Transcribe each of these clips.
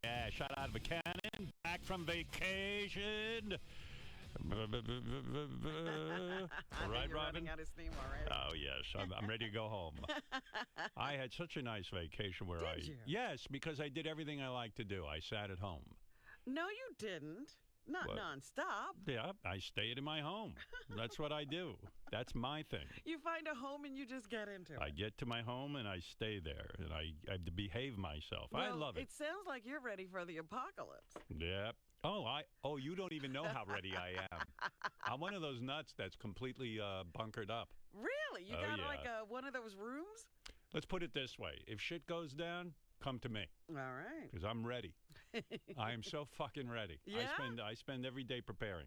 Yeah, shot out of a cannon, back from vacation. I Right, think you're Robin? running out of steam already. Oh, yes, I'm ready to go home. I had such a nice vacation where Did you? Yes, because I did everything I like to do. I sat at home. No, you didn't. Not What? nonstop. Yeah, I stayed in my home. That's what I do. That's my thing. You find a home and you just get into I it. get to my home and I stay there, and I have to behave myself. I Well, love it. It sounds like you're ready for the apocalypse. Yeah. Oh, you don't even know how ready I am. I'm one of those nuts that's completely bunkered up. Really? You Oh, got yeah. like one of those rooms? Let's put it this way: if shit goes down, come to me All right. because I'm ready. I am so fucking ready. Yeah? I spend every day preparing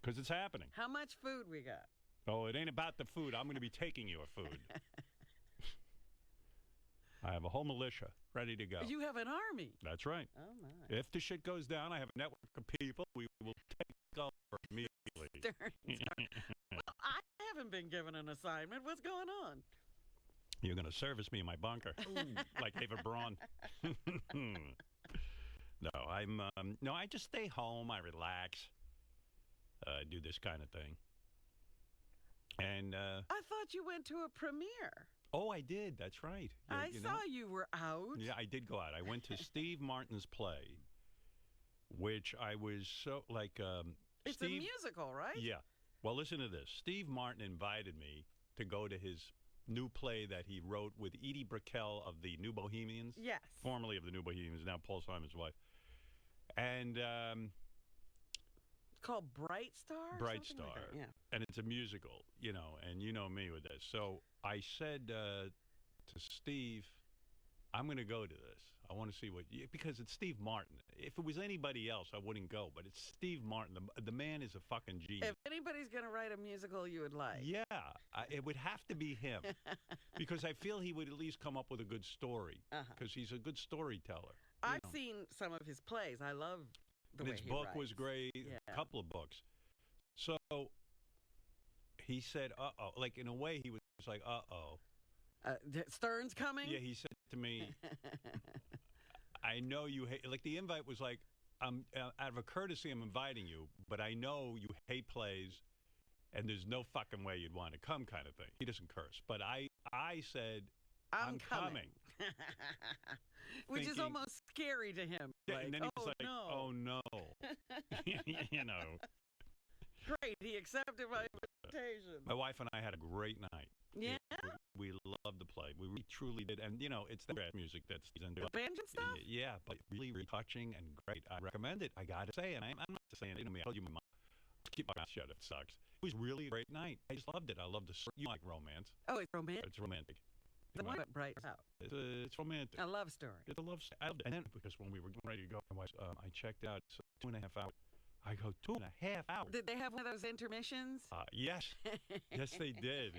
because it's happening. How much food we got? Oh, it ain't about the food. I'm going to be taking your food. I have a whole militia ready to go. You have an army. That's right. Oh, my. If the shit goes down, I have a network of people. We will take over immediately. Well, I haven't been given an assignment. What's going on? You're going to service me in my bunker, like David Braun. No, I just stay home. I relax. Do this kind of thing. And I thought you went to a premiere. oh, I did. That's right. I you saw know? you were out. Yeah, I did go out. I went to Steve Martin's play, which I was so like. It's Steve, a musical, right? Yeah. Well, listen to this. Steve Martin invited me to go to his new play that he wrote with Edie Brickell of the New Bohemians. Yes. Formerly of the New Bohemians, now Paul Simon's wife. And It's called Bright Star? or Bright something like Star. that, Yeah. And it's a musical, and you know me with this. So I said to Steve, I'm going to go to this. I want to see because it's Steve Martin. If it was anybody else, I wouldn't go. But it's Steve Martin. The man is a fucking genius. If anybody's going to write a musical you would like. Yeah, it would have to be him because I feel he would at least come up with a good story because he's a good storyteller. I've seen some of his plays. I love the And way his he book writes. was great. Yeah. A couple of books. So he said, "Uh-oh." Like in a way, he was like, "Uh-oh." Stern's coming? Yeah, he said to me, I know you hate, like the invite was like, out of a courtesy, I'm inviting you, but I know you hate plays and there's no fucking way you'd want to come kind of thing. He doesn't curse. But I said, I'm coming. Which is Thinking- almost scary to him. Yeah, Like, and then he was oh, like, no. oh no. You know, Great, he accepted my invitation. my wife and I had a great night. Yeah? We loved the play. We really, truly did. And, it's the rap music that's into The it. banjo stuff? Yeah, but really, really touching and great. I recommend it. I got to say, and I'm not saying it. I told you my mom. Keep my mouth shut. It sucks. It was really a great night. I just loved it. I love the. You like romance? Oh, it's romantic. It's romantic. The one that bright out. It's romantic. A love story. It's a love story. I loved it. And then because when we were getting ready to go, I checked out 2.5 hours. I go 2.5 hours. Did they have one of those intermissions? Yes, yes, they did.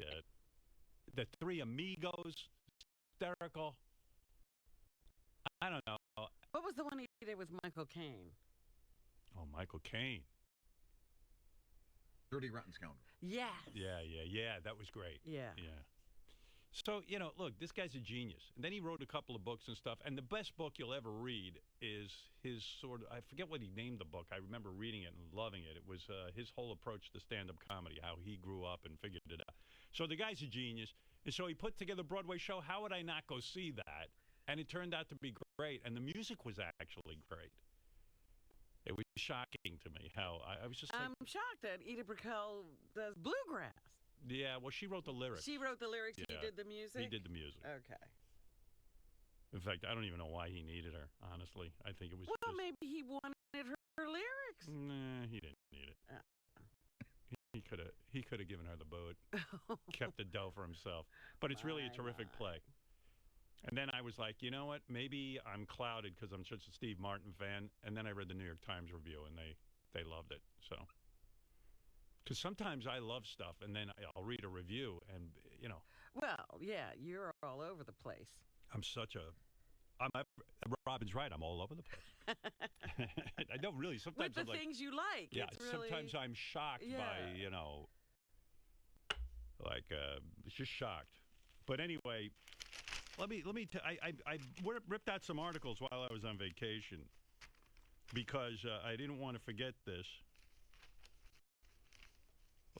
The three amigos, hysterical. I don't know. What was the one he did with Michael Caine? Oh, Michael Caine. Dirty Rotten Scoundrel. Yes. Yeah. That was great. Yeah. So, look, this guy's a genius. And then he wrote a couple of books and stuff. And the best book you'll ever read is his sort of, I forget what he named the book. I remember reading it and loving it. It was his whole approach to stand-up comedy, how he grew up and figured it out. So the guy's a genius. And so he put together a Broadway show. How would I not go see that? And it turned out to be great. And the music was actually great. It was shocking to me how I was just like, I'm shocked that Edith Brickell does bluegrass. yeah, well, she wrote the lyrics. She wrote the lyrics. Yeah. He did the music. He did the music. Okay. In fact, I don't even know why he needed her, honestly. I think it was Well, just... maybe he wanted her lyrics. Nah, he didn't need it. He could have given her the boot, kept the dough for himself. But it's really a terrific play. And then I was like, you know what? Maybe I'm clouded because I'm such a Steve Martin fan. And then I read the New York Times review, and they loved it. So, because sometimes I love stuff, and then I'll read a review, and Well, yeah, you're all over the place. I'm Robin's right. I'm all over the place. I don't really. Sometimes With the I'm like, things you like. yeah. It's really, Sometimes I'm shocked by just shocked. But anyway, I ripped out some articles while I was on vacation because I didn't want to forget this.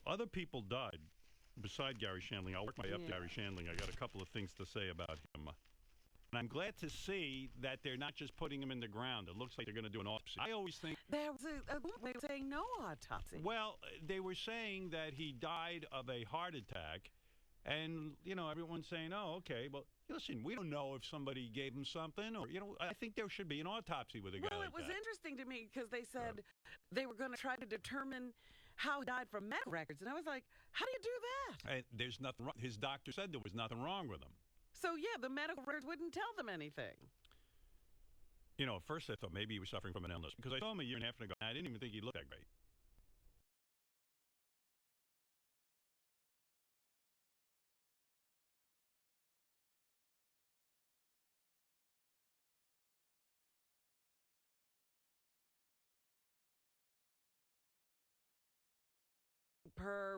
Other people died beside Gary Shandling. I'll work my way up to Gary Shandling. I got a couple of things to say about him. And I'm glad to see that they're not just putting him in the ground. It looks like they're going to do an autopsy. I always think... There was they were saying no autopsy. Well, they were saying that he died of a heart attack. And, you know, everyone's saying, oh, okay, well, listen, we don't know if somebody gave him something. Or, you know, I think there should be an autopsy with a guy like that. Well, it was interesting to me because they said they were going to try to determine how he died from medical records. And I was like, how do you do that? And there's nothing wrong. His doctor said there was nothing wrong with him. So, yeah, the medical records wouldn't tell them anything. You know, at first I thought maybe he was suffering from an illness because I saw him a year and a half ago, and I didn't even think he looked that great.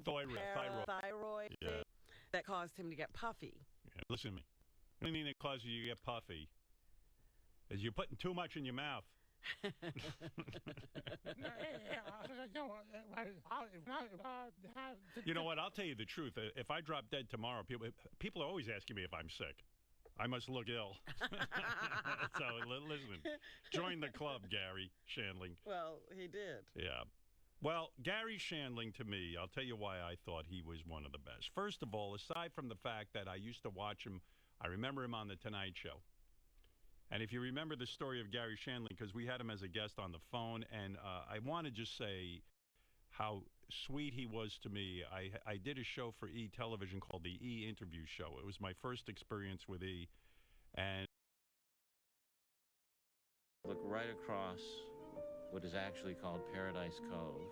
Thyroid thing that caused him to get puffy. Yeah, listen to me. The only thing that causes you to get puffy is you're putting too much in your mouth. You know what? I'll tell you the truth. If I drop dead tomorrow, people are always asking me if I'm sick. I must look ill. So listen, join the club, Gary Shandling. Well, he did. Yeah. Well, Gary Shandling, to me, I'll tell you why I thought he was one of the best. First of all, aside from the fact that I used to watch him, I remember him on The Tonight Show. And if you remember the story of Gary Shandling, because we had him as a guest on the phone, and I want to just say how sweet he was to me. I did a show for E! Television called the E! Interview Show. It was my first experience with E! And look right across what is actually called Paradise Cove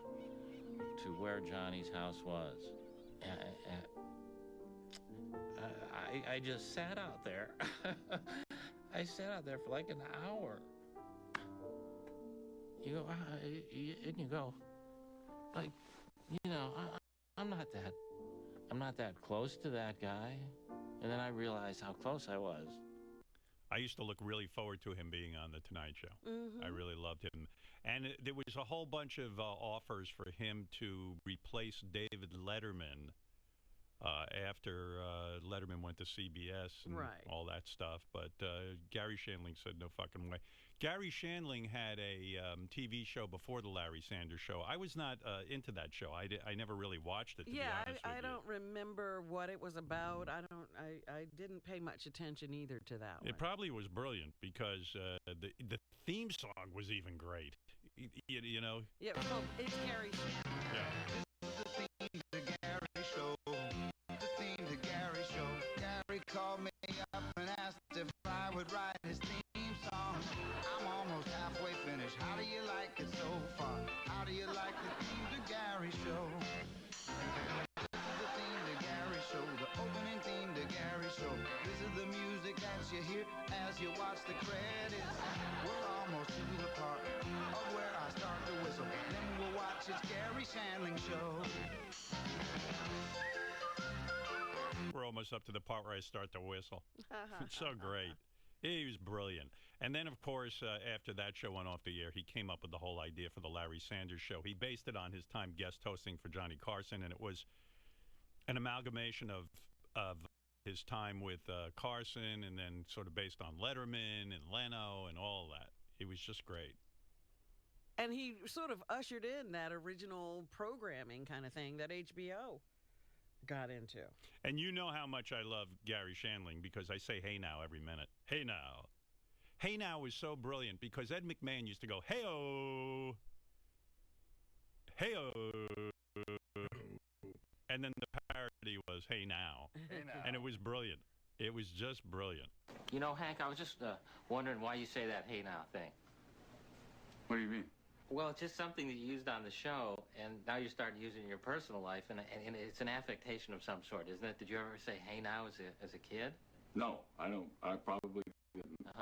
to where Johnny's house was. I just sat out there. I sat out there for like an hour. You go, and you go, like, you know, I'm not that close to that guy. And then I realized how close I was. I used to look really forward to him being on The Tonight Show. Mm-hmm. I really loved him. And there was a whole bunch of offers for him to replace David Letterman after Letterman went to CBS and all that stuff. But Gary Shandling said no fucking way. Gary Shandling had a TV show before the Larry Sanders Show. I was not into that show. I never really watched it, to be honest with you. I don't remember what it was about. I didn't pay much attention either to that one. It probably was brilliant because the theme song was even great. You know? Yeah, well, it's Gary Shandling. Yeah. The theme to Gary Show. The theme to Gary Show. Gary called me up and asked if I would write his theme song. I'm almost halfway finished. How do you like it so far? How do you like the theme to Gary Show? The theme to Gary Show. The opening theme to Gary Show. This is the music that you hear as you watch the credits. We're almost to the part of where I start to whistle. Then we'll watch It's Gary Shandling Show. We're almost up to the part where I start to whistle. It's so great. He was brilliant. And then, of course, after that show went off the air, he came up with the whole idea for the Larry Sanders Show. He based it on his time guest hosting for Johnny Carson, and it was an amalgamation of his time with Carson and then sort of based on Letterman and Leno and all that. It was just great. And he sort of ushered in that original programming kind of thing that HBO got into. And you know how much I love Gary Shandling because I say "Hey Now" every minute. Hey Now. Hey Now is so brilliant because Ed McMahon used to go, "Hey-oh. Hey-oh." And then the parody was "Hey Now." Hey now. And it was brilliant. It was just brilliant. You know, Hank, I was just wondering why you say that "hey now" thing. What do you mean? Well, it's just something that you used on the show, and now you're starting using it in your personal life, and it's an affectation of some sort, isn't it? Did you ever say "hey now" as a kid? No, I don't. I probably didn't.